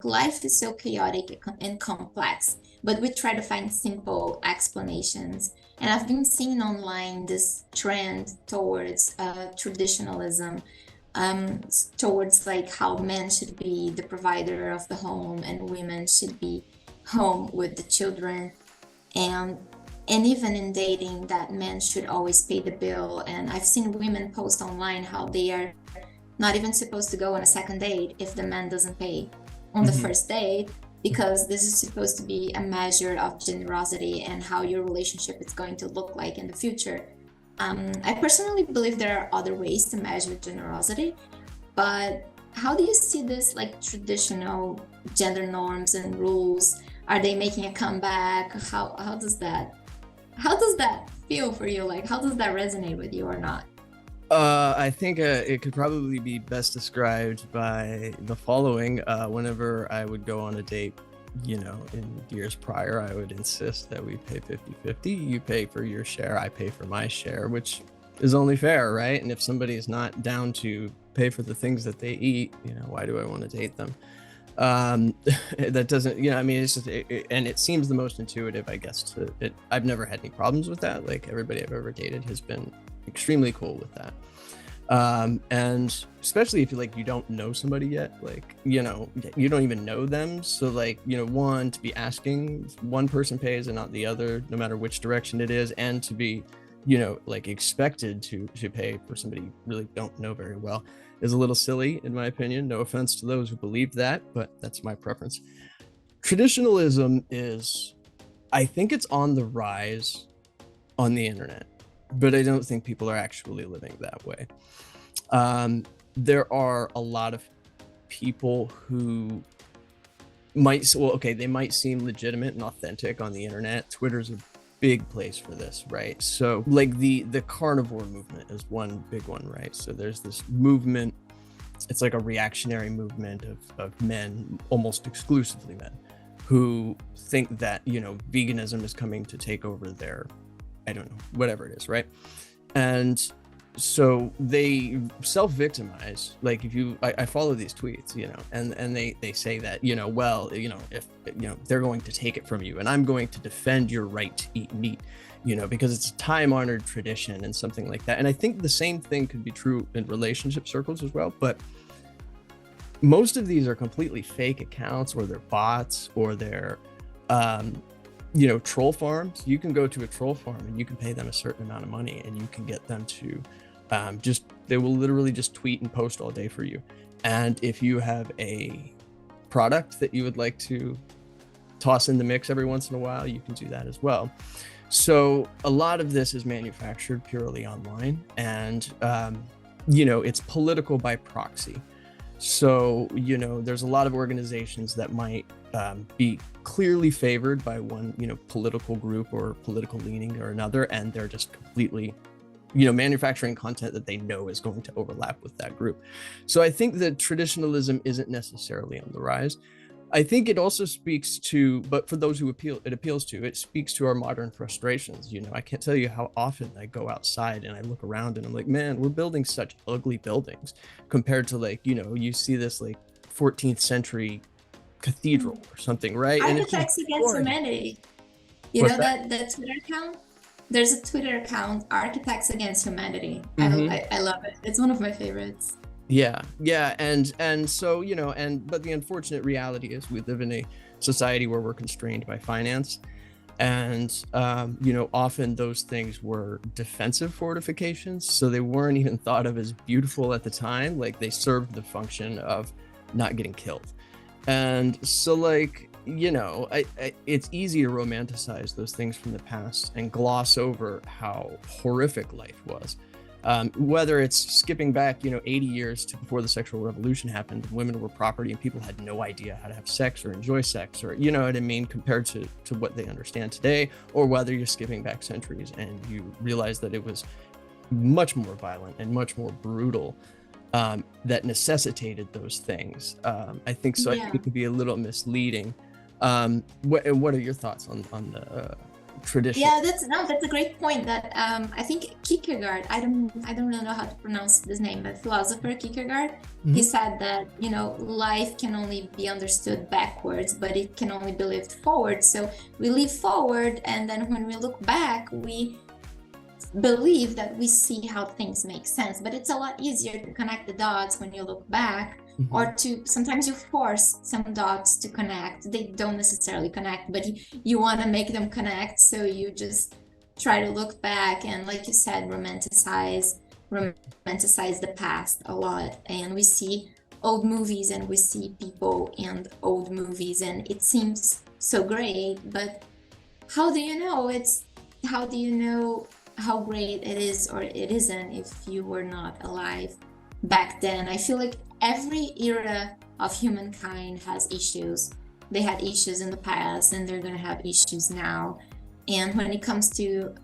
life is so chaotic and complex, but we try to find simple explanations. And I've been seeing online this trend towards traditionalism, towards like how men should be the provider of the home and women should be home with the children, and even in dating that men should always pay the bill. And I've seen women post online how they are not even supposed to go on a second date if the man doesn't pay on the first date, because this is supposed to be a measure of generosity and how your relationship is going to look like in the future. I personally believe there are other ways to measure generosity, but how do you see this, like traditional gender norms and rules? Are they making a comeback? How does that feel for you? Like, how does that resonate with you or not? I think it could probably be best described by the following. Whenever I would go on a date, in years prior, I would insist that we pay 50-50. You pay for your share, I pay for my share, which is only fair, right? And if somebody is not down to pay for the things that they eat, why do I want to date them? That doesn't, it's just, and it seems the most intuitive, I guess, I've never had any problems with that. Like, everybody I've ever dated has been extremely cool with that. And especially if you don't know somebody yet, you don't even know them. So one, to be asking one person pays and not the other, no matter which direction it is, and to be, expected to pay for somebody you really don't know very well is a little silly, in my opinion. No offense to those who believe that, but that's my preference. Traditionalism I think it's on the rise on the internet, but I don't think people are actually living that way. There are a lot of people who they might seem legitimate and authentic on the internet. Twitter's a big place for this, right? So the carnivore movement is one big one, right? So there's this movement, it's like a reactionary movement of men, almost exclusively men, who think that, veganism is coming to take over their, I don't know, whatever it is, right? And so they self-victimize. Like, I follow these tweets, and they say that, if they're going to take it from you, and I'm going to defend your right to eat meat, because it's a time-honored tradition and something like that. And I think the same thing could be true in relationship circles as well, but most of these are completely fake accounts, or they're bots, or they're troll farms. You can go to a troll farm and you can pay them a certain amount of money, and you can get them to they will literally just tweet and post all day for you. And if you have a product that you would like to toss in the mix every once in a while, you can do that as well. So a lot of this is manufactured purely online, and it's political by proxy. So there's a lot of organizations that might be clearly favored by one political group or political leaning or another, and they're just completely manufacturing content that they know is going to overlap with that group. So I think that traditionalism isn't necessarily on the rise. I think it also speaks to, but for those who it appeals to, it speaks to our modern frustrations. I can't tell you how often I go outside and I look around and I'm like, man, we're building such ugly buildings compared to you see this 14th century cathedral or something, right? Architects Against Humanity. That Twitter account? There's a Twitter account, Architects Against Humanity. I love it. It's one of my favorites. Yeah. And so, but the unfortunate reality is we live in a society where we're constrained by finance. And, often those things were defensive fortifications. So they weren't even thought of as beautiful at the time. Like, they served the function of not getting killed. And so it's easy to romanticize those things from the past and gloss over how horrific life was. Whether it's skipping back, 80 years to before the sexual revolution happened, women were property and people had no idea how to have sex or enjoy sex, or compared to what they understand today, or whether you're skipping back centuries and you realize that it was much more violent and much more brutal, that necessitated those things. I think so. Yeah. I think it could be a little misleading. What are your thoughts on traditional. Yeah, that's a great point. That I think Kierkegaard. I don't really know how to pronounce this name, but philosopher Kierkegaard. He said that life can only be understood backwards, but it can only be lived forward. So we live forward, and then when we look back, we believe that we see how things make sense. But it's a lot easier to connect the dots when you look back. Or to sometimes you force some dots to connect. They don't necessarily connect, but you want to make them connect. So you just try to look back and, like you said, romanticize the past a lot. And we see old movies and we see people in old movies, and it seems so great. But how do you know how great it is or it isn't if you were not alive back then? I feel like every era of humankind has issues. They had issues in the past and they're going to have issues now. And when it comes to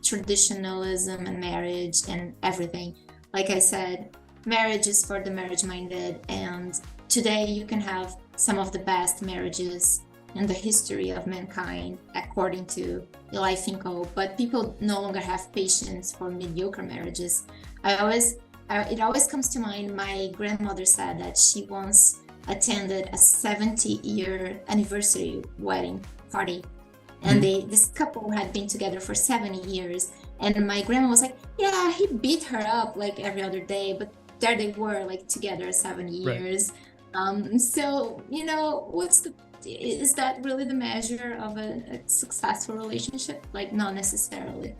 traditionalism and marriage and everything, like I said, marriage is for the marriage-minded. And today you can have some of the best marriages in the history of mankind, according to Eli Finkel, but people no longer have patience for mediocre marriages. It always comes to mind, my grandmother said that she once attended a 70-year anniversary wedding party. And this couple had been together for 70 years. And my grandma was like, yeah, he beat her up like every other day, but there they were like together 70 years. So, is that really the measure of a successful relationship? Like, not necessarily.